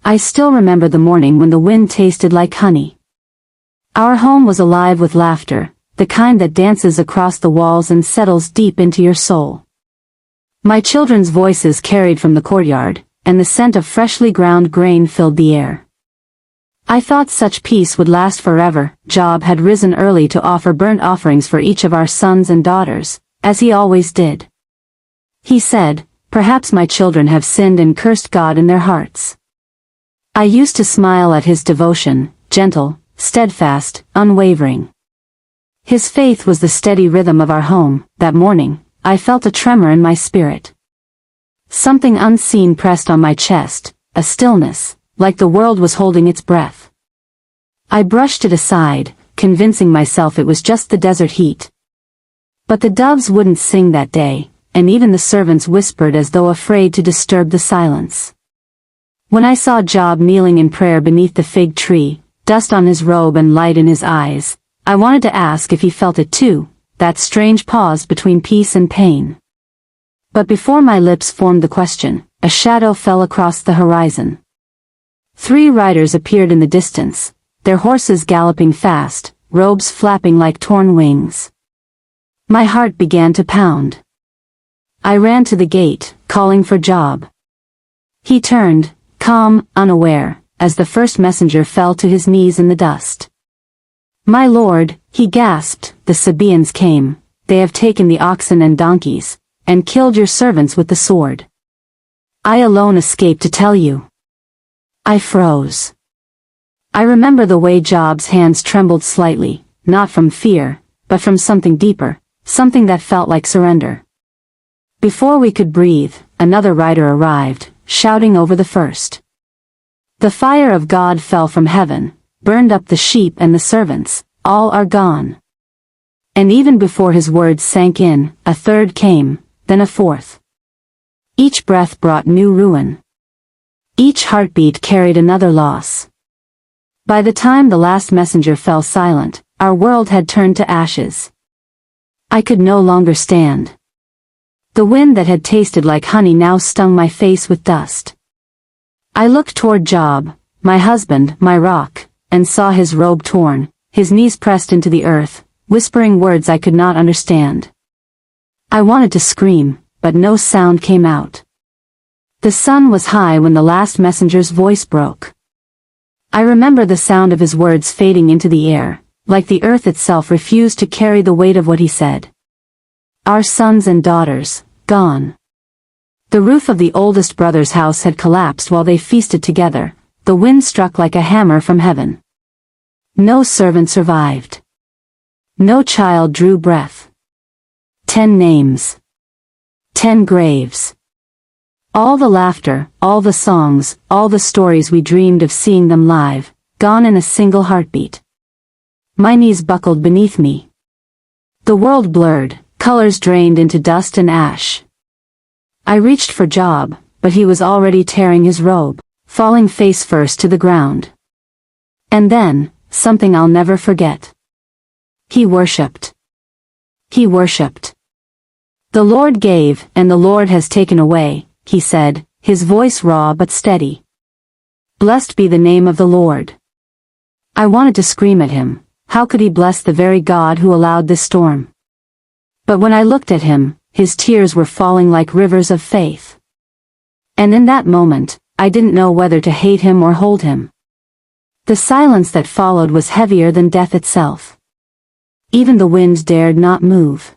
I still remember the morning when the wind tasted like honey. Our home was alive with laughter, the kind that dances across the walls and settles deep into your soul. My children's voices carried from the courtyard, and the scent of freshly ground grain filled the air. I thought such peace would last forever. Job had risen early to offer burnt offerings for each of our sons and daughters, as he always did. He said, "Perhaps my children have sinned and cursed God in their hearts." I used to smile at his devotion, gentle, steadfast, unwavering. His faith was the steady rhythm of our home. That morning, I felt a tremor in my spirit. Something unseen pressed on my chest, a stillness, like the world was holding its breath. I brushed it aside, convincing myself it was just the desert heat. But the doves wouldn't sing that day, and even the servants whispered as though afraid to disturb the silence. When I saw Job kneeling in prayer beneath the fig tree, dust on his robe and light in his eyes, I wanted to ask if he felt it too, that strange pause between peace and pain. But before my lips formed the question, a shadow fell across the horizon. 3 riders appeared in the distance, their horses galloping fast, robes flapping like torn wings. My heart began to pound. I ran to the gate, calling for Job. He turned, calm, unaware, as the first messenger fell to his knees in the dust. "My lord," he gasped, "the Sabaeans came, they have taken the oxen and donkeys, and killed your servants with the sword. I alone escaped to tell you." I froze. I remember the way Job's hands trembled slightly, not from fear, but from something deeper, something that felt like surrender. Before we could breathe, another rider arrived, shouting over the first. "The fire of God fell from heaven, burned up the sheep and the servants, all are gone." And even before his words sank in, a third came, then a fourth. Each breath brought new ruin. Each heartbeat carried another loss. By the time the last messenger fell silent, our world had turned to ashes. I could no longer stand. The wind that had tasted like honey now stung my face with dust. I looked toward Job, my husband, my rock, and saw his robe torn, his knees pressed into the earth, whispering words I could not understand. I wanted to scream, but no sound came out. The sun was high when the last messenger's voice broke. I remember the sound of his words fading into the air, like the earth itself refused to carry the weight of what he said. Our sons and daughters, gone. The roof of the oldest brother's house had collapsed while they feasted together, the wind struck like a hammer from heaven. No servant survived. No child drew breath. 10 names. 10 graves. All the laughter, all the songs, all the stories we dreamed of seeing them live, gone in a single heartbeat. My knees buckled beneath me. The world blurred, colors drained into dust and ash. I reached for Job, but he was already tearing his robe, falling face first to the ground. And then, something I'll never forget. He worshipped. He worshipped. "The Lord gave, and the Lord has taken away," he said, his voice raw but steady. "Blessed be the name of the Lord." I wanted to scream at him. How could he bless the very God who allowed this storm? But when I looked at him, his tears were falling like rivers of faith. And in that moment, I didn't know whether to hate him or hold him. The silence that followed was heavier than death itself. Even the wind dared not move.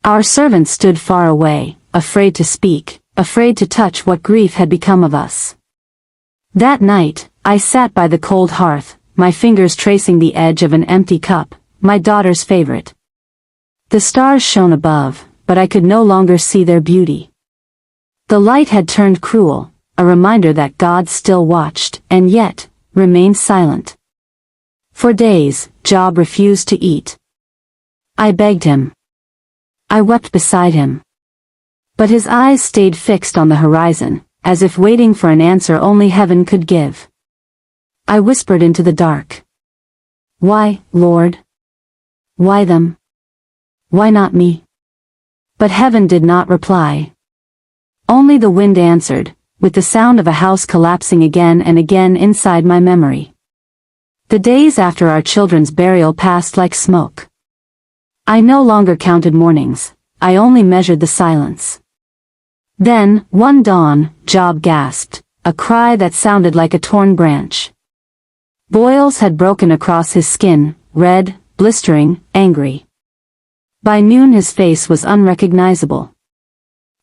Our servants stood far away, afraid to speak, afraid to touch what grief had become of us. That night, I sat by the cold hearth, my fingers tracing the edge of an empty cup, my daughter's favorite. The stars shone above, but I could no longer see their beauty. The light had turned cruel, a reminder that God still watched, and yet, remained silent. For days, Job refused to eat. I begged him. I wept beside him. But his eyes stayed fixed on the horizon, as if waiting for an answer only heaven could give. I whispered into the dark. "Why, Lord? Why them? Why not me?" But heaven did not reply. Only the wind answered, with the sound of a house collapsing again and again inside my memory. The days after our children's burial passed like smoke. I no longer counted mornings, I only measured the silence. Then, one dawn, Job gasped, a cry that sounded like a torn branch. Boils had broken across his skin, red, blistering, angry. By noon his face was unrecognizable.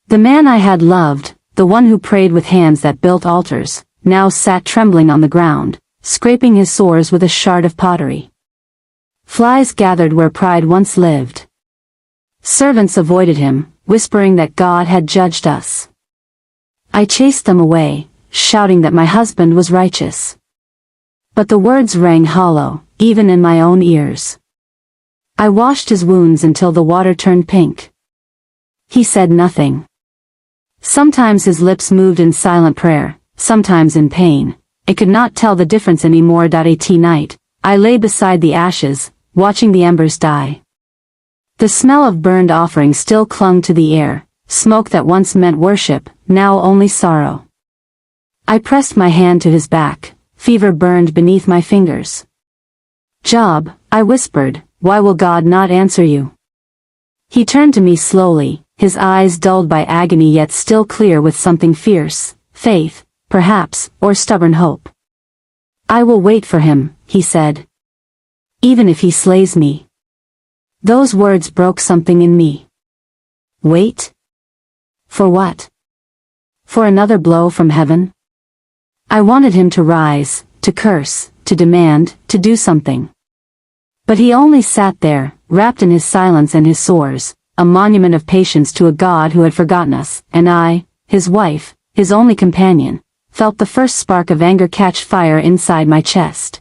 The man I had loved, the one who prayed with hands that built altars, now sat trembling on the ground, scraping his sores with a shard of pottery. Flies gathered where pride once lived. Servants avoided him, whispering that God had judged us. I chased them away, shouting that my husband was righteous. But the words rang hollow, even in my own ears. I washed his wounds until the water turned pink. He said nothing. Sometimes his lips moved in silent prayer, sometimes in pain. I could not tell the difference anymore. At night, I lay beside the ashes, watching the embers die. The smell of burned offerings still clung to the air, smoke that once meant worship, now only sorrow. I pressed my hand to his back, fever burned beneath my fingers. Job, I whispered, why will God not answer you? He turned to me slowly, his eyes dulled by agony yet still clear with something fierce, faith, perhaps, or stubborn hope. I will wait for him, he said. Even if he slays me. Those words broke something in me. Wait? For what? For another blow from heaven? I wanted him to rise, to curse, to demand, to do something. But he only sat there, wrapped in his silence and his sores, a monument of patience to a God who had forgotten us, and I, his wife, his only companion, felt the first spark of anger catch fire inside my chest.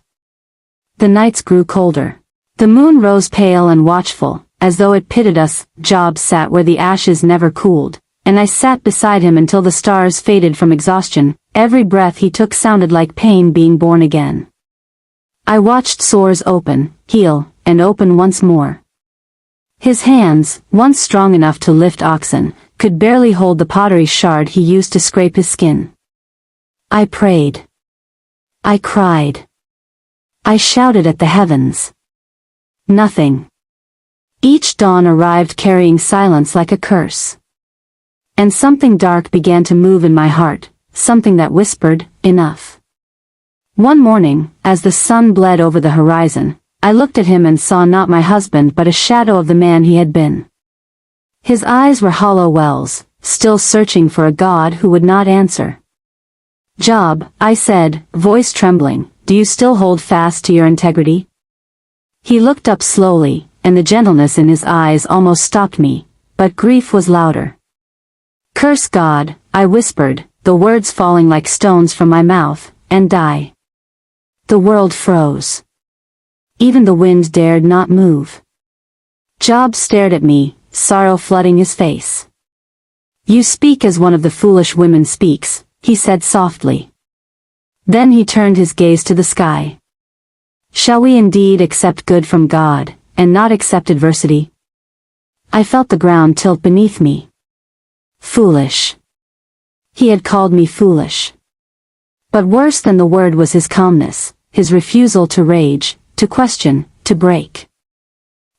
The nights grew colder. The moon rose pale and watchful, as though it pitied us. Job sat where the ashes never cooled, and I sat beside him until the stars faded from exhaustion. Every breath he took sounded like pain being born again. I watched sores open, heal, and open once more. His hands, once strong enough to lift oxen, could barely hold the pottery shard he used to scrape his skin. I prayed. I cried. I shouted at the heavens. Nothing. Each dawn arrived carrying silence like a curse. And something dark began to move in my heart, something that whispered, enough. One morning, as the sun bled over the horizon, I looked at him and saw not my husband but a shadow of the man he had been. His eyes were hollow wells, still searching for a God who would not answer. Job, I said, voice trembling, do you still hold fast to your integrity? He looked up slowly, and the gentleness in his eyes almost stopped me, but grief was louder. Curse God, I whispered, the words falling like stones from my mouth, and die. The world froze. Even the wind dared not move. Job stared at me, sorrow flooding his face. You speak as one of the foolish women speaks, he said softly. Then he turned his gaze to the sky. Shall we indeed accept good from God, and not accept adversity? I felt the ground tilt beneath me. Foolish. He had called me foolish. But worse than the word was his calmness, his refusal to rage, to question, to break.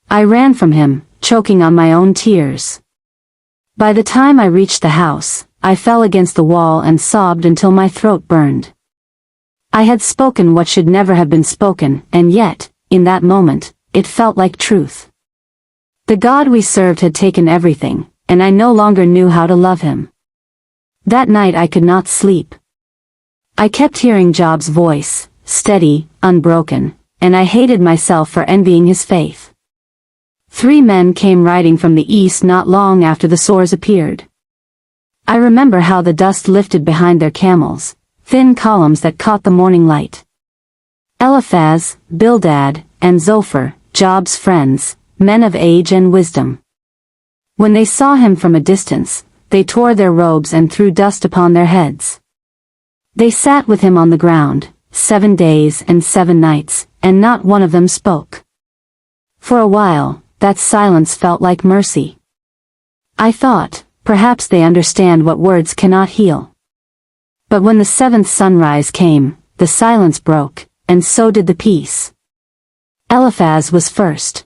I ran from him, choking on my own tears. By the time I reached the house, I fell against the wall and sobbed until my throat burned. I had spoken what should never have been spoken, and yet, in that moment, it felt like truth. The God we served had taken everything, and I no longer knew how to love him. That night I could not sleep. I kept hearing Job's voice, steady, unbroken, and I hated myself for envying his faith. 3 men came riding from the east not long after the sores appeared. I remember how the dust lifted behind their camels, thin columns that caught the morning light. Eliphaz, Bildad, and Zophar, Job's friends, men of age and wisdom. When they saw him from a distance, they tore their robes and threw dust upon their heads. They sat with him on the ground, 7 days and 7 nights, and not one of them spoke. For a while, that silence felt like mercy. I thought, perhaps they understand what words cannot heal. But when the seventh sunrise came, the silence broke, and so did the peace. Eliphaz was first.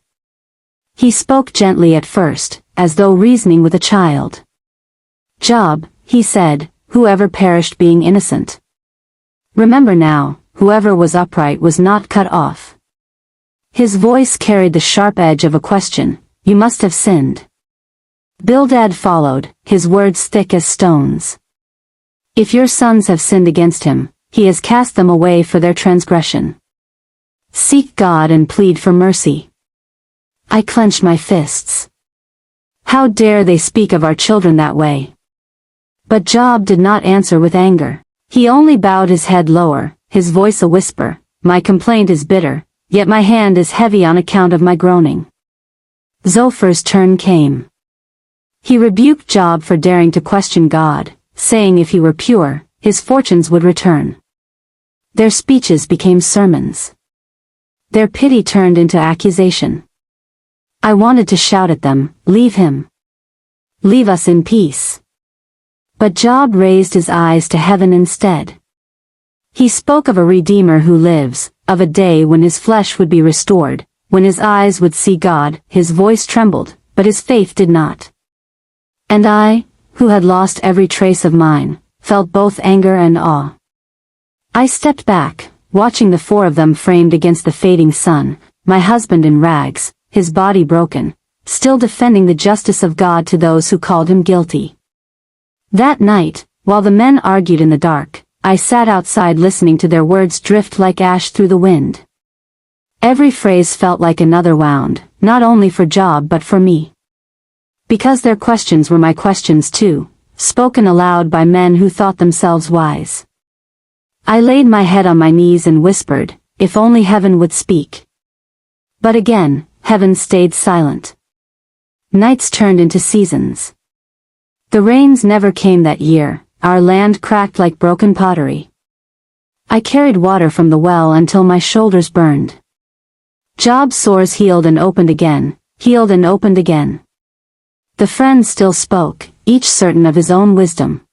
He spoke gently at first, as though reasoning with a child. "Job," he said, "whoever perished being innocent. Remember now, whoever was upright was not cut off." His voice carried the sharp edge of a question. "You must have sinned." Bildad followed, his words thick as stones. "If your sons have sinned against him, he has cast them away for their transgression. Seek God and plead for mercy." I clenched my fists. How dare they speak of our children that way? But Job did not answer with anger. He only bowed his head lower, his voice a whisper. "My complaint is bitter, yet my hand is heavy on account of my groaning." Zophar's turn came. He rebuked Job for daring to question God, saying if he were pure, his fortunes would return. Their speeches became sermons. Their pity turned into accusation. I wanted to shout at them, "Leave him. Leave us in peace." But Job raised his eyes to heaven instead. He spoke of a Redeemer who lives, of a day when his flesh would be restored, when his eyes would see God. His voice trembled, but his faith did not. And I, who had lost every trace of mine, felt both anger and awe. I stepped back, watching the four of them framed against the fading sun, my husband in rags, his body broken, still defending the justice of God to those who called him guilty. That night, while the men argued in the dark, I sat outside listening to their words drift like ash through the wind. Every phrase felt like another wound, not only for Job but for me. Because their questions were my questions too, spoken aloud by men who thought themselves wise. I laid my head on my knees and whispered, if only heaven would speak. But again, heaven stayed silent. Nights turned into seasons. The rains never came that year, our land cracked like broken pottery. I carried water from the well until my shoulders burned. Job's sores healed and opened again, healed and opened again. The friends still spoke, each certain of his own wisdom.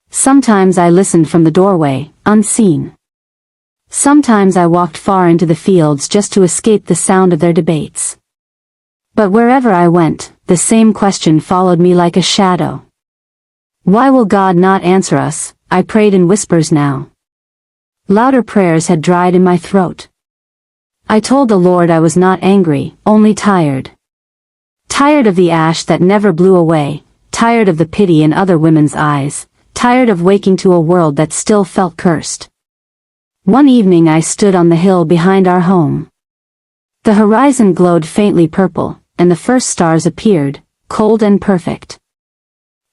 Sometimes I listened from the doorway, unseen. Sometimes I walked far into the fields just to escape the sound of their debates. But wherever I went, the same question followed me like a shadow. Why will God not answer us? I prayed in whispers now. Louder prayers had dried in my throat. I told the Lord I was not angry, only tired. Tired of the ash that never blew away, tired of the pity in other women's eyes, tired of waking to a world that still felt cursed. One evening I stood on the hill behind our home. The horizon glowed faintly purple, and the first stars appeared, cold and perfect.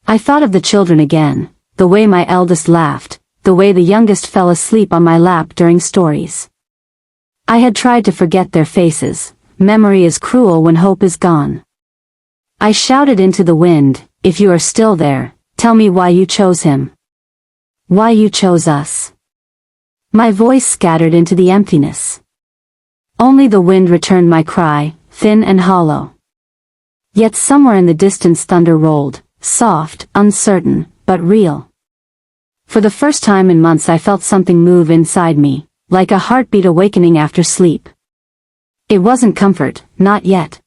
I thought of the children again, the way my eldest laughed, the way the youngest fell asleep on my lap during stories. I had tried to forget their faces. Memory is cruel when hope is gone. I shouted into the wind, if you are still there, tell me why you chose him. Why you chose us. My voice scattered into the emptiness. Only the wind returned my cry, thin and hollow. Yet somewhere in the distance thunder rolled, soft, uncertain, but real. For the first time in months I felt something move inside me, like a heartbeat awakening after sleep. It wasn't comfort, not yet.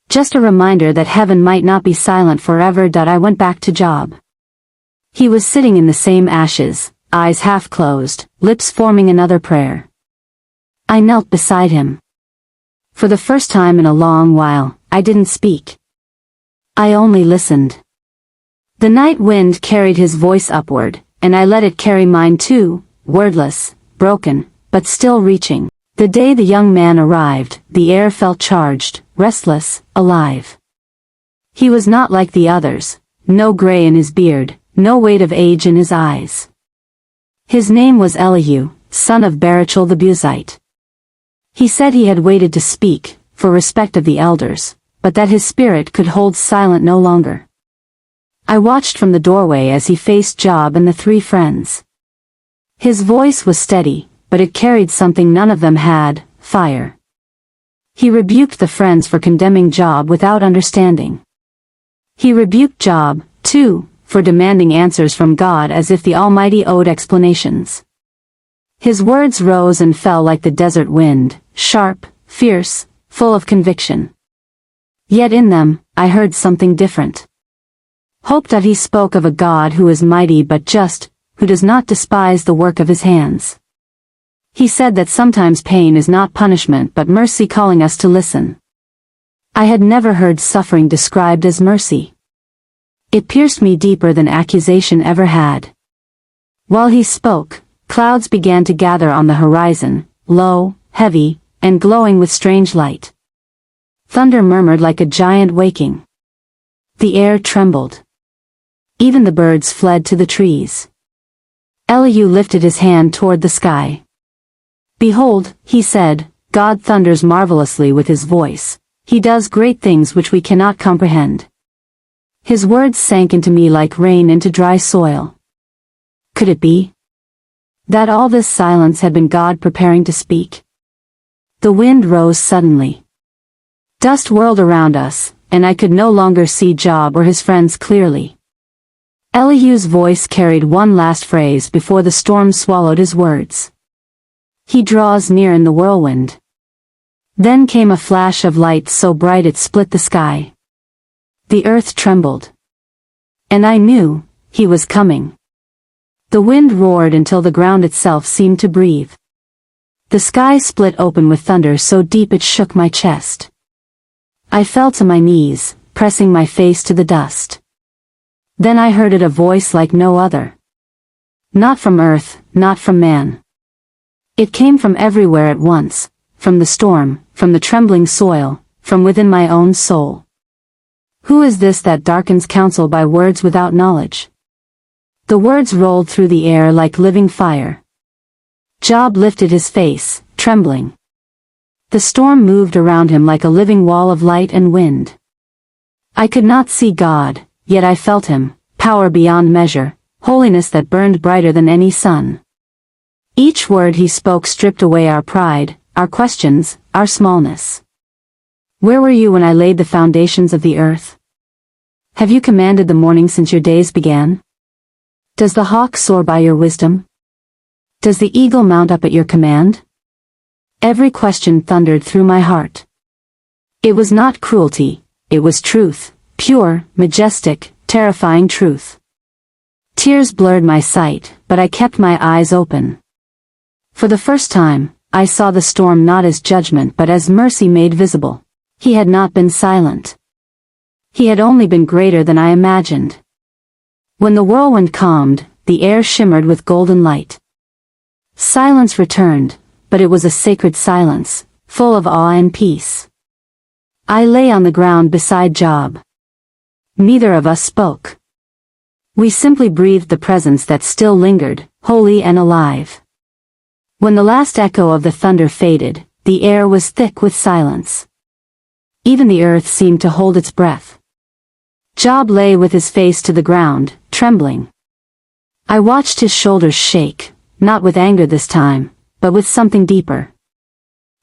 Just a reminder that heaven might not be silent forever. I went back to Job. He was sitting in the same ashes, eyes half closed, lips forming another prayer. I knelt beside him. For the first time in a long while, I didn't speak. I only listened. The night wind carried his voice upward, and I let it carry mine too, wordless, broken, but still reaching. The day the young man arrived, the air felt charged, restless, alive. He was not like the others, no gray in his beard, no weight of age in his eyes. His name was Elihu, son of Barachel the Buzite. He said he had waited to speak, for respect of the elders, but that his spirit could hold silent no longer. I watched from the doorway as he faced Job and the three friends. His voice was steady, but it carried something none of them had, fire. He rebuked the friends for condemning Job without understanding. He rebuked Job, too, for demanding answers from God as if the Almighty owed explanations. His words rose and fell like the desert wind, sharp, fierce, full of conviction. Yet in them, I heard something different. Hope that he spoke of a God who is mighty but just, who does not despise the work of his hands. He said that sometimes pain is not punishment but mercy calling us to listen. I had never heard suffering described as mercy. It pierced me deeper than accusation ever had. While he spoke, clouds began to gather on the horizon, low, heavy, and glowing with strange light. Thunder murmured like a giant waking. The air trembled. Even the birds fled to the trees. Elihu lifted his hand toward the sky. "Behold," he said, "God thunders marvelously with his voice. He does great things which we cannot comprehend." His words sank into me like rain into dry soil. Could it be that all this silence had been God preparing to speak? The wind rose suddenly. Dust whirled around us, and I could no longer see Job or his friends clearly. Elihu's voice carried one last phrase before the storm swallowed his words. "He draws near in the whirlwind." Then came a flash of light so bright it split the sky. The earth trembled. And I knew, he was coming. The wind roared until the ground itself seemed to breathe. The sky split open with thunder so deep it shook my chest. I fell to my knees, pressing my face to the dust. Then I heard it, a voice like no other. Not from earth, not from man. It came from everywhere at once, from the storm, from the trembling soil, from within my own soul. "Who is this that darkens counsel by words without knowledge?" The words rolled through the air like living fire. Job lifted his face, trembling. The storm moved around him like a living wall of light and wind. I could not see God, yet I felt him, power beyond measure, holiness that burned brighter than any sun. Each word he spoke stripped away our pride, our questions, our smallness. "Where were you when I laid the foundations of the earth? Have you commanded the morning since your days began? Does the hawk soar by your wisdom? Does the eagle mount up at your command?" Every question thundered through my heart. It was not cruelty, it was truth, pure, majestic, terrifying truth. Tears blurred my sight, but I kept my eyes open. For the first time, I saw the storm not as judgment but as mercy made visible. He had not been silent. He had only been greater than I imagined. When the whirlwind calmed, the air shimmered with golden light. Silence returned, but it was a sacred silence, full of awe and peace. I lay on the ground beside Job. Neither of us spoke. We simply breathed the presence that still lingered, holy and alive. When the last echo of the thunder faded, the air was thick with silence. Even the earth seemed to hold its breath. Job lay with his face to the ground, trembling. I watched his shoulders shake, not with anger this time, but with something deeper.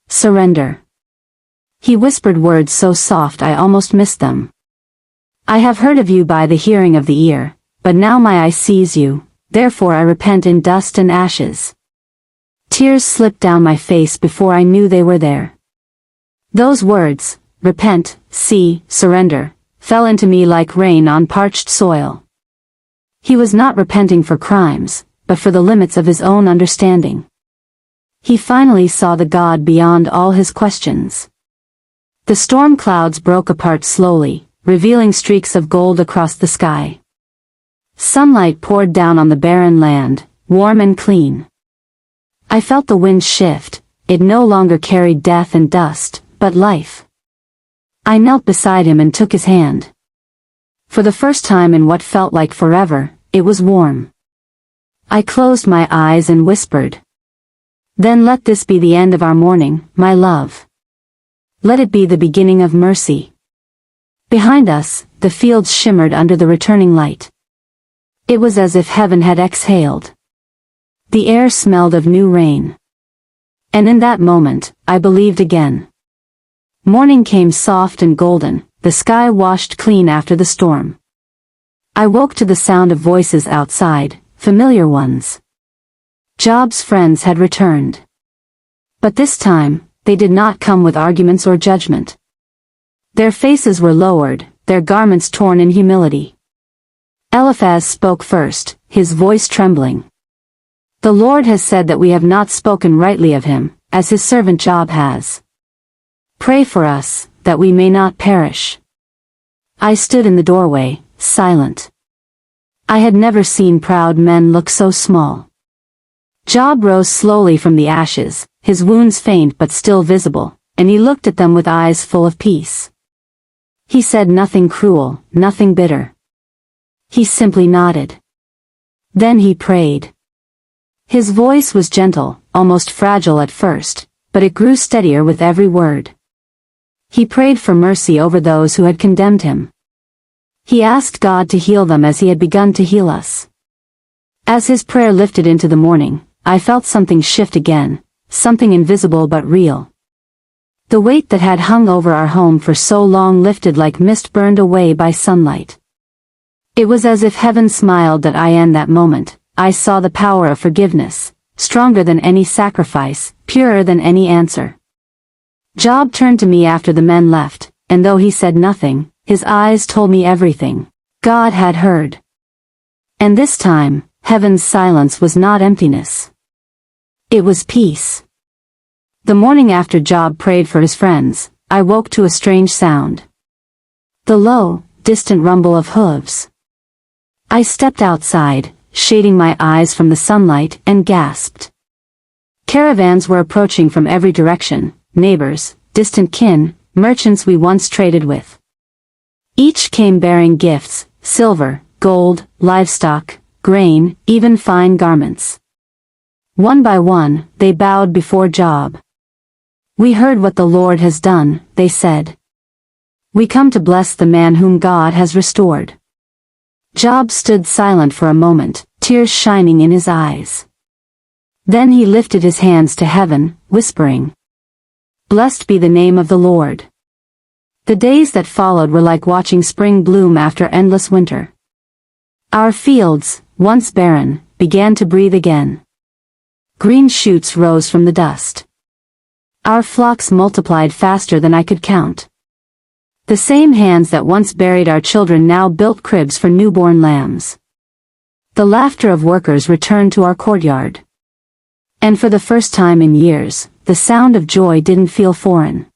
Surrender. He whispered words so soft I almost missed them. "I have heard of you by the hearing of the ear, but now my eye sees you, therefore I repent in dust and ashes." Tears slipped down my face before I knew they were there. Those words, repent, see, surrender, fell into me like rain on parched soil. He was not repenting for crimes, but for the limits of his own understanding. He finally saw the God beyond all his questions. The storm clouds broke apart slowly, revealing streaks of gold across the sky. Sunlight poured down on the barren land, warm and clean. I felt the wind shift, it no longer carried death and dust, but life. I knelt beside him and took his hand. For the first time in what felt like forever, it was warm. I closed my eyes and whispered, "Then let this be the end of our mourning, my love. Let it be the beginning of mercy." Behind us, the fields shimmered under the returning light. It was as if heaven had exhaled. The air smelled of new rain. And in that moment, I believed again. Morning came soft and golden, the sky washed clean after the storm. I woke to the sound of voices outside, familiar ones. Job's friends had returned. But this time, they did not come with arguments or judgment. Their faces were lowered, their garments torn in humility. Eliphaz spoke first, his voice trembling. The Lord has said that we have not spoken rightly of him, as his servant Job has. Pray for us, that we may not perish. I stood in the doorway, silent. I had never seen proud men look so small. Job rose slowly from the ashes, his wounds faint but still visible, and he looked at them with eyes full of peace. He said nothing cruel, nothing bitter. He simply nodded. Then he prayed. His voice was gentle, almost fragile at first, but it grew steadier with every word. He prayed for mercy over those who had condemned him. He asked God to heal them as he had begun to heal us. As his prayer lifted into the morning, I felt something shift again, something invisible but real. The weight that had hung over our home for so long lifted like mist burned away by sunlight. It was as if heaven smiled that in that moment, I saw the power of forgiveness, stronger than any sacrifice, purer than any answer. Job turned to me after the men left, and though he said nothing, his eyes told me everything. God had heard. And this time, heaven's silence was not emptiness. It was peace. The morning after Job prayed for his friends, I woke to a strange sound. The low, distant rumble of hooves. I stepped outside, shading my eyes from the sunlight, and gasped. Caravans were approaching from every direction, neighbors, distant kin, merchants we once traded with. Each came bearing gifts, silver, gold, livestock, grain, even fine garments. One by one, they bowed before Job. We heard what the Lord has done, they said. We come to bless the man whom God has restored. Job stood silent for a moment, tears shining in his eyes. Then he lifted his hands to heaven, whispering, "Blessed be the name of the Lord." The days that followed were like watching spring bloom after endless winter. Our fields, once barren, began to breathe again. Green shoots rose from the dust. Our flocks multiplied faster than I could count. The same hands that once buried our children now built cribs for newborn lambs. The laughter of workers returned to our courtyard. And for the first time in years, the sound of joy didn't feel foreign.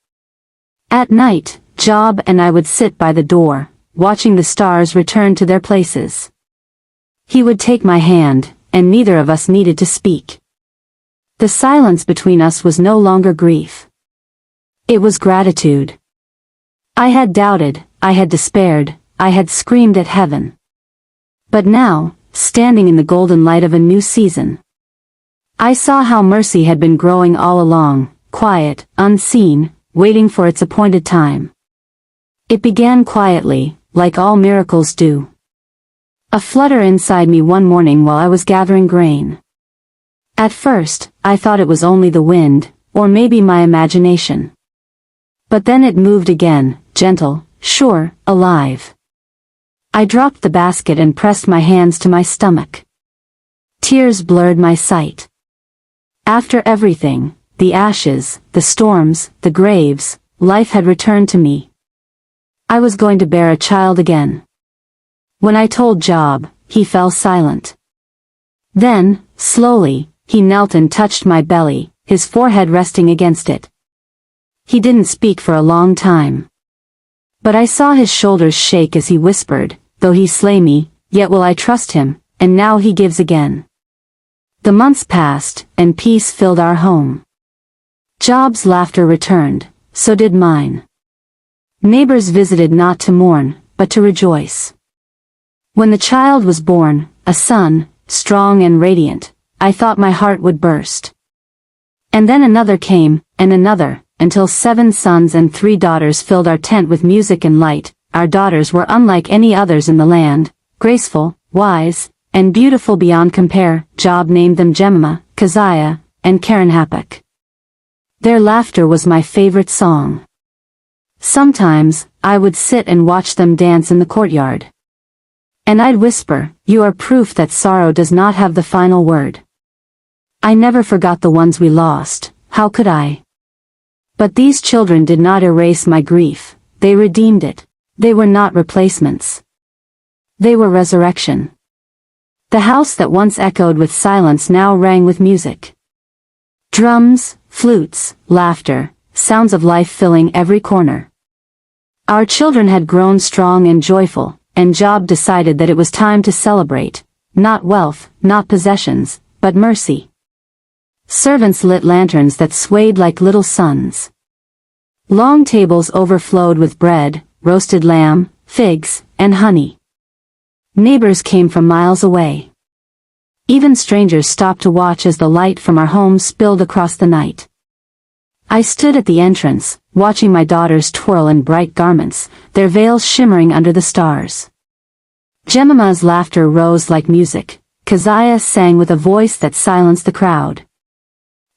At night, Job and I would sit by the door, watching the stars return to their places. He would take my hand, and neither of us needed to speak. The silence between us was no longer grief. It was gratitude. I had doubted, I had despaired, I had screamed at heaven. But now, standing in the golden light of a new season, I saw how mercy had been growing all along, quiet, unseen, waiting for its appointed time. It began quietly, like all miracles do. A flutter inside me one morning while I was gathering grain. At first, I thought it was only the wind, or maybe my imagination. But then it moved again, gentle, sure, alive. I dropped the basket and pressed my hands to my stomach. Tears blurred my sight. After everything, the ashes, the storms, the graves, life had returned to me. I was going to bear a child again. When I told Job, he fell silent. Then, slowly, he knelt and touched my belly, his forehead resting against it. He didn't speak for a long time. But I saw his shoulders shake as he whispered, "Though he slay me, yet will I trust him," and now he gives again. The months passed, and peace filled our home. Job's laughter returned, so did mine. Neighbors visited not to mourn, but to rejoice. When the child was born, a son, strong and radiant, I thought my heart would burst. And then another came, and another, until 7 sons and 3 daughters filled our tent with music and light. Our daughters were unlike any others in the land, graceful, wise, and beautiful beyond compare. Job named them Jemima, Keziah, and Keren-Happuch. Their laughter was my favorite song. Sometimes, I would sit and watch them dance in the courtyard. And I'd whisper, "You are proof that sorrow does not have the final word." I never forgot the ones we lost, how could I? But these children did not erase my grief, they redeemed it. They were not replacements. They were resurrection. The house that once echoed with silence now rang with music. Drums, flutes, laughter, sounds of life filling every corner. Our children had grown strong and joyful, and Job decided that it was time to celebrate, not wealth, not possessions, but mercy. Servants lit lanterns that swayed like little suns. Long tables overflowed with bread, roasted lamb, figs, and honey. Neighbors came from miles away. Even strangers stopped to watch as the light from our home spilled across the night. I stood at the entrance, watching my daughters twirl in bright garments, their veils shimmering under the stars. Jemima's laughter rose like music. Keziah sang with a voice that silenced the crowd.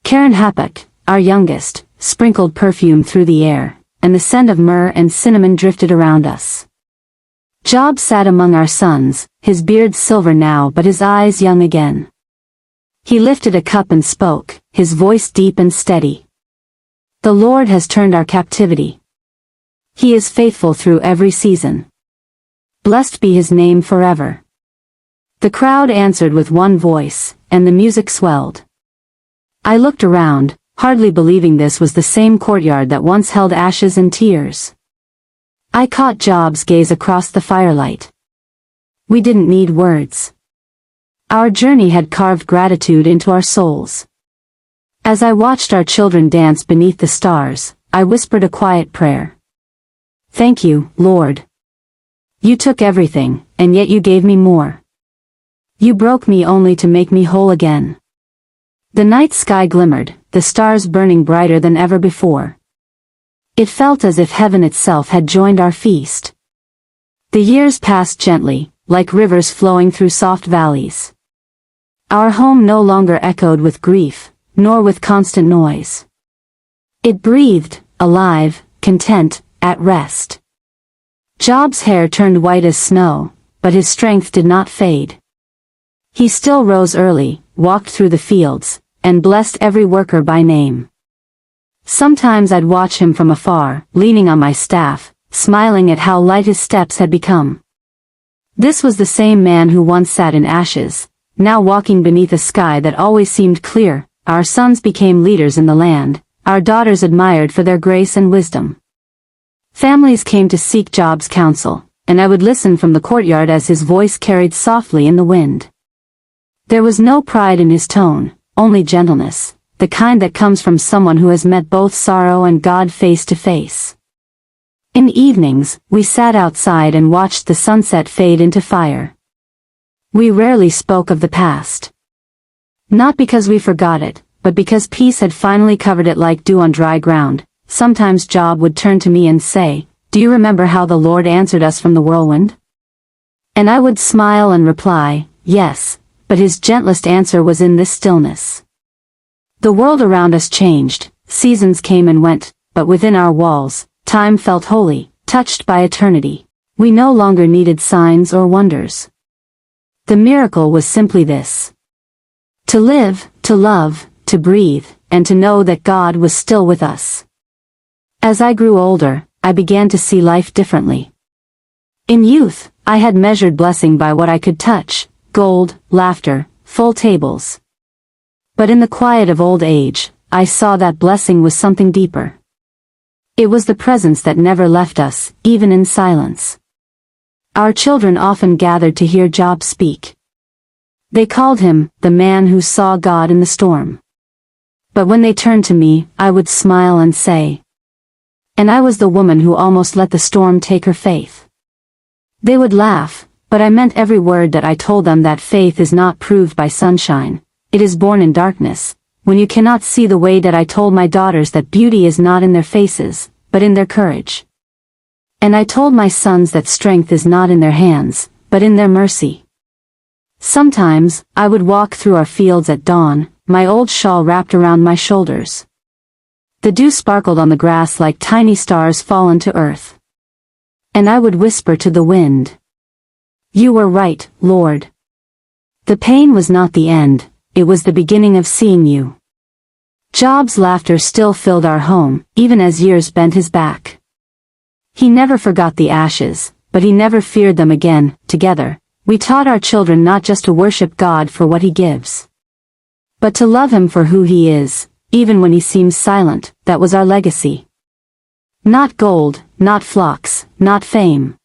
Karen Hapuk, our youngest, sprinkled perfume through the air, and the scent of myrrh and cinnamon drifted around us. Job sat among our sons, his beard silver now but his eyes young again. He lifted a cup and spoke, his voice deep and steady. The Lord has turned our captivity. He is faithful through every season. Blessed be his name forever. The crowd answered with one voice, and the music swelled. I looked around, hardly believing this was the same courtyard that once held ashes and tears. I caught Job's gaze across the firelight. We didn't need words. Our journey had carved gratitude into our souls. As I watched our children dance beneath the stars, I whispered a quiet prayer. Thank you, Lord. You took everything, and yet you gave me more. You broke me only to make me whole again. The night sky glimmered, the stars burning brighter than ever before. It felt as if heaven itself had joined our feast. The years passed gently, like rivers flowing through soft valleys. Our home no longer echoed with grief, nor with constant noise. It breathed, alive, content, at rest. Job's hair turned white as snow, but his strength did not fade. He still rose early, walked through the fields, and blessed every worker by name. Sometimes I'd watch him from afar, leaning on my staff, smiling at how light his steps had become. This was the same man who once sat in ashes, now walking beneath a sky that always seemed clear. Our sons became leaders in the land, our daughters admired for their grace and wisdom. Families came to seek Job's counsel, and I would listen from the courtyard as his voice carried softly in the wind. There was no pride in his tone, only gentleness, the kind that comes from someone who has met both sorrow and God face to face. In evenings, we sat outside and watched the sunset fade into fire. We rarely spoke of the past. Not because we forgot it, but because peace had finally covered it like dew on dry ground. Sometimes Job would turn to me and say, "Do you remember how the Lord answered us from the whirlwind?" And I would smile and reply, "Yes," but his gentlest answer was in this stillness. The world around us changed, seasons came and went, but within our walls, time felt holy, touched by eternity. We no longer needed signs or wonders. The miracle was simply this: to live, to love, to breathe, and to know that God was still with us. As I grew older, I began to see life differently. In youth, I had measured blessing by what I could touch: gold, laughter, full tables. But in the quiet of old age, I saw that blessing was something deeper. It was the presence that never left us, even in silence. Our children often gathered to hear Job speak. They called him, the man who saw God in the storm. But when they turned to me, I would smile and say, "And I was the woman who almost let the storm take her faith." They would laugh, but I meant every word that I told them, that faith is not proved by sunshine, it is born in darkness, when you cannot see the way that I told my daughters that beauty is not in their faces, but in their courage. And I told my sons that strength is not in their hands, but in their mercy. Sometimes, I would walk through our fields at dawn, my old shawl wrapped around my shoulders. The dew sparkled on the grass like tiny stars fallen to earth. And I would whisper to the wind, You were right, Lord. The pain was not the end, it was the beginning of seeing you. Job's laughter still filled our home, even as years bent his back. He never forgot the ashes, but he never feared them again. Together, we taught our children not just to worship God for what he gives, but to love him for who he is, even when he seems silent. That was our legacy. Not gold, not flocks, not fame,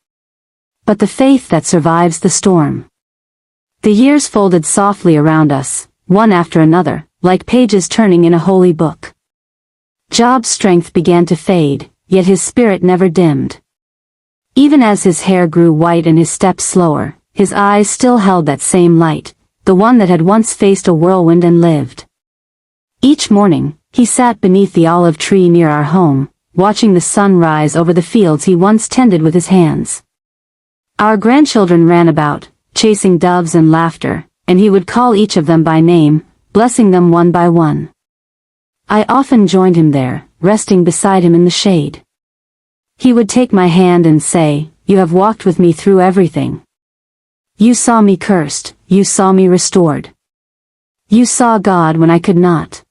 but the faith that survives the storm. The years folded softly around us, one after another, like pages turning in a holy book. Job's strength began to fade, yet his spirit never dimmed. Even as his hair grew white and his steps slower, his eyes still held that same light, the one that had once faced a whirlwind and lived. Each morning, he sat beneath the olive tree near our home, watching the sun rise over the fields he once tended with his hands. Our grandchildren ran about, chasing doves and laughter, and he would call each of them by name, blessing them one by one. I often joined him there, resting beside him in the shade. He would take my hand and say, "You have walked with me through everything. You saw me cursed, you saw me restored. You saw God when I could not."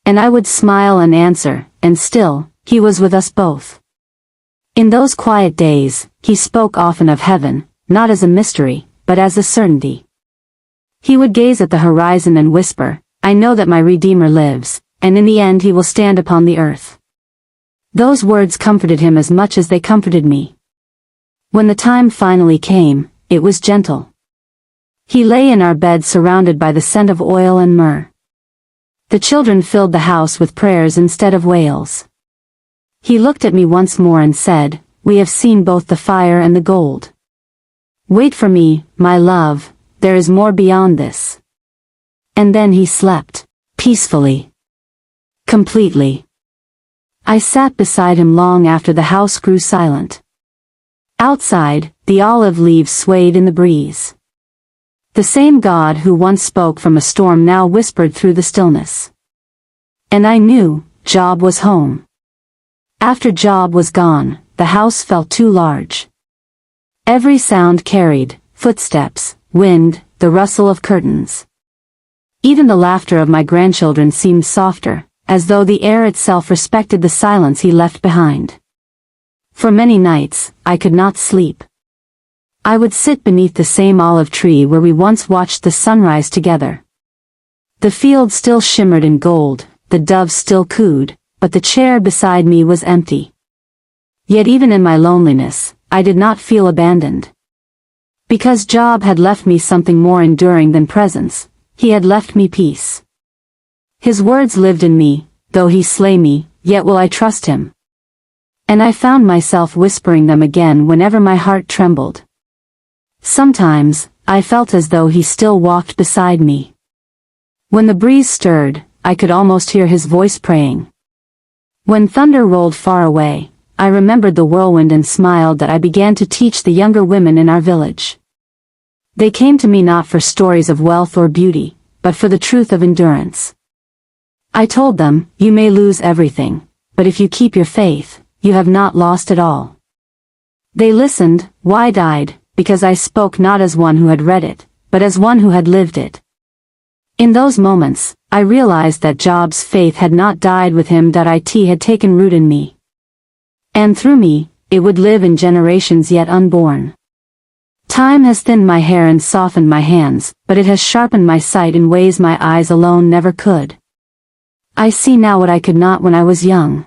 And I would smile and answer, and still, he was with us both. In those quiet days, he spoke often of heaven, not as a mystery, but as a certainty. He would gaze at the horizon and whisper, "I know that my Redeemer lives, and in the end he will stand upon the earth." Those words comforted him as much as they comforted me. When the time finally came, it was gentle. He lay in our bed surrounded by the scent of oil and myrrh. The children filled the house with prayers instead of wails. He looked at me once more and said, "We have seen both the fire and the gold. Wait for me, my love, there is more beyond this." And then he slept, peacefully. Completely. I sat beside him long after the house grew silent. Outside, the olive leaves swayed in the breeze. The same God who once spoke from a storm now whispered through the stillness. And I knew, Job was home. After Job was gone, the house felt too large. Every sound carried, footsteps, wind, the rustle of curtains. Even the laughter of my grandchildren seemed softer, as though the air itself respected the silence he left behind. For many nights, I could not sleep. I would sit beneath the same olive tree where we once watched the sunrise together. The field still shimmered in gold, the doves still cooed, but the chair beside me was empty. Yet even in my loneliness, I did not feel abandoned. Because Job had left me something more enduring than presence, he had left me peace. His words lived in me, "Though he slay me, yet will I trust him." And I found myself whispering them again whenever my heart trembled. Sometimes, I felt as though he still walked beside me. When the breeze stirred, I could almost hear his voice praying. When thunder rolled far away, I remembered the whirlwind and smiled that I began to teach the younger women in our village. They came to me not for stories of wealth or beauty, but for the truth of endurance. I told them, "You may lose everything, but if you keep your faith, you have not lost it all." They listened, wide-eyed, because I spoke not as one who had read it, but as one who had lived it. In those moments, I realized that Job's faith had not died with him, that it had taken root in me. And through me, it would live in generations yet unborn. Time has thinned my hair and softened my hands, but it has sharpened my sight in ways my eyes alone never could. I see now what I could not when I was young.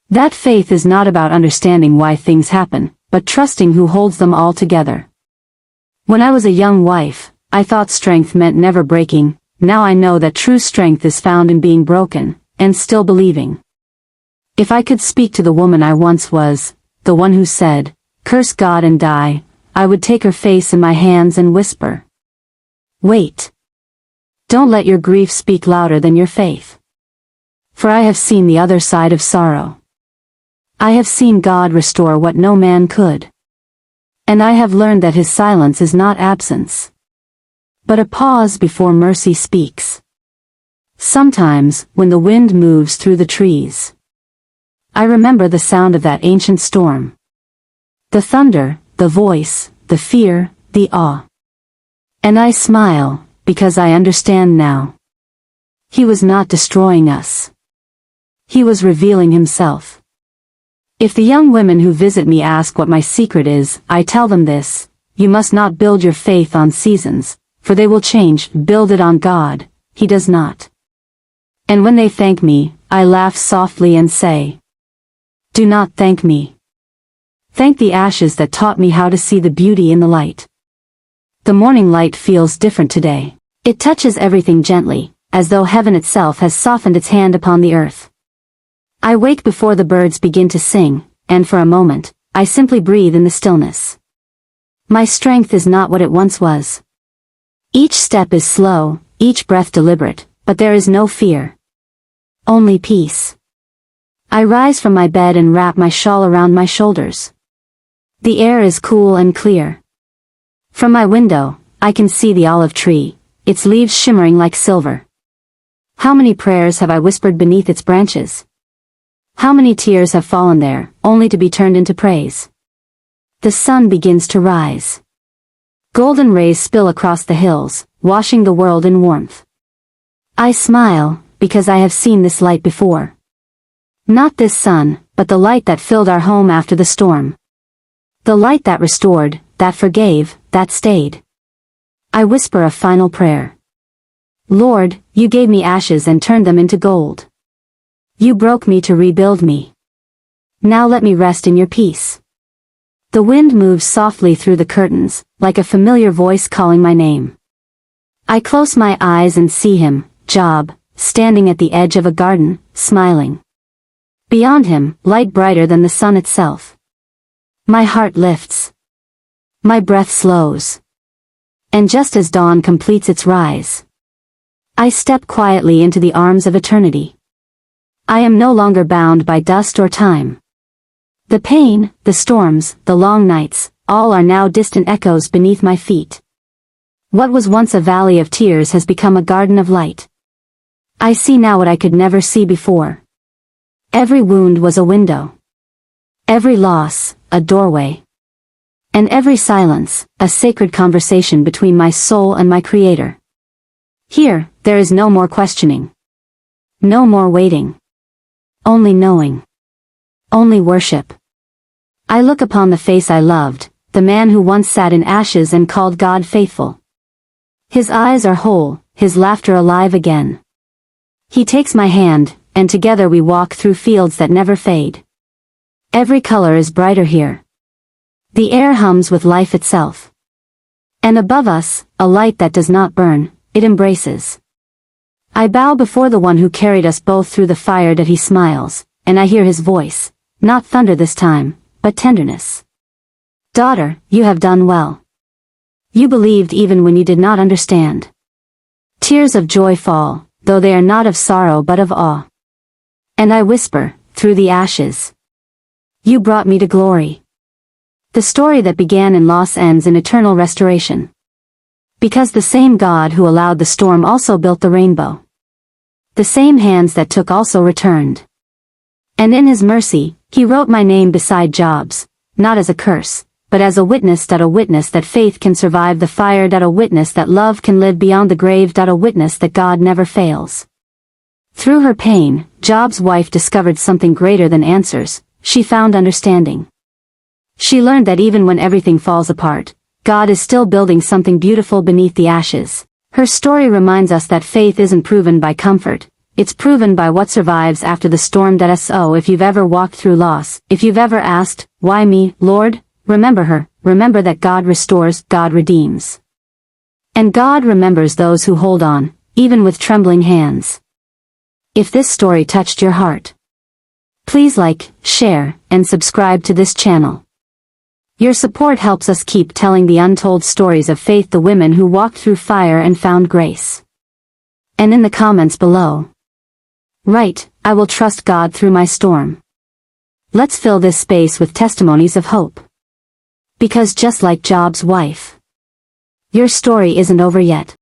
That faith is not about understanding why things happen, but trusting who holds them all together. When I was a young wife, I thought strength meant never breaking. Now I know that true strength is found in being broken, and still believing. If I could speak to the woman I once was, the one who said, "Curse God and die," I would take her face in my hands and whisper, "Wait. Don't let your grief speak louder than your faith. For I have seen the other side of sorrow. I have seen God restore what no man could. And I have learned that his silence is not absence, but a pause before mercy speaks. Sometimes, when the wind moves through the trees, I remember the sound of that ancient storm. The thunder, the voice, the fear, the awe. And I smile, because I understand now. He was not destroying us. He was revealing himself. If the young women who visit me ask what my secret is, I tell them this: you must not build your faith on seasons, for they will change. Build it on God, He does not. And when they thank me, I laugh softly and say, do not thank me. Thank the ashes that taught me how to see the beauty in the light. The morning light feels different today. It touches everything gently, as though heaven itself has softened its hand upon the earth. I wake before the birds begin to sing, and for a moment, I simply breathe in the stillness. My strength is not what it once was. Each step is slow, each breath deliberate, but there is no fear. Only peace. I rise from my bed and wrap my shawl around my shoulders. The air is cool and clear. From my window, I can see the olive tree, its leaves shimmering like silver. How many prayers have I whispered beneath its branches? How many tears have fallen there, only to be turned into praise? The sun begins to rise. Golden rays spill across the hills, washing the world in warmth. I smile, because I have seen this light before. Not this sun, but the light that filled our home after the storm. The light that restored, that forgave, that stayed. I whisper a final prayer. Lord, you gave me ashes and turned them into gold. You broke me to rebuild me. Now let me rest in your peace. The wind moves softly through the curtains, like a familiar voice calling my name. I close my eyes and see him, Job, standing at the edge of a garden, smiling. Beyond him, light brighter than the sun itself. My heart lifts. My breath slows. And just as dawn completes its rise, I step quietly into the arms of eternity. I am no longer bound by dust or time. The pain, the storms, the long nights, all are now distant echoes beneath my feet. What was once a valley of tears has become a garden of light. I see now what I could never see before. Every wound was a window. Every loss, a doorway. And every silence, a sacred conversation between my soul and my Creator. Here, there is no more questioning. No more waiting. Only knowing. Only worship. I look upon the face I loved, the man who once sat in ashes and called God faithful. His eyes are whole, his laughter alive again. He takes my hand, and together we walk through fields that never fade. Every color is brighter here. The air hums with life itself. And above us, a light that does not burn, it embraces. I bow before the one who carried us both through the fire that he smiles, and I hear his voice, not thunder this time, but tenderness. Daughter, you have done well. You believed even when you did not understand. Tears of joy fall, though they are not of sorrow but of awe. And I whisper, through the ashes, you brought me to glory. The story that began in loss ends in eternal restoration. Because the same God who allowed the storm also built the rainbow. The same hands that took also returned. And in his mercy, he wrote my name beside Job's, not as a curse, but as a witness that faith can survive the fire, a witness that love can live beyond the grave, a witness that God never fails. Through her pain, Job's wife discovered something greater than answers, she found understanding. She learned that even when everything falls apart, God is still building something beautiful beneath the ashes. Her story reminds us that faith isn't proven by comfort, it's proven by what survives after the storm. So if you've ever walked through loss, if you've ever asked, why me, Lord? Remember her, remember that God restores, God redeems. And God remembers those who hold on, even with trembling hands. If this story touched your heart, please like, share, and subscribe to this channel. Your support helps us keep telling the untold stories of faith, the women who walked through fire and found grace. And in the comments below, write, I will trust God through my storm. Let's fill this space with testimonies of hope. Because just like Job's wife, your story isn't over yet.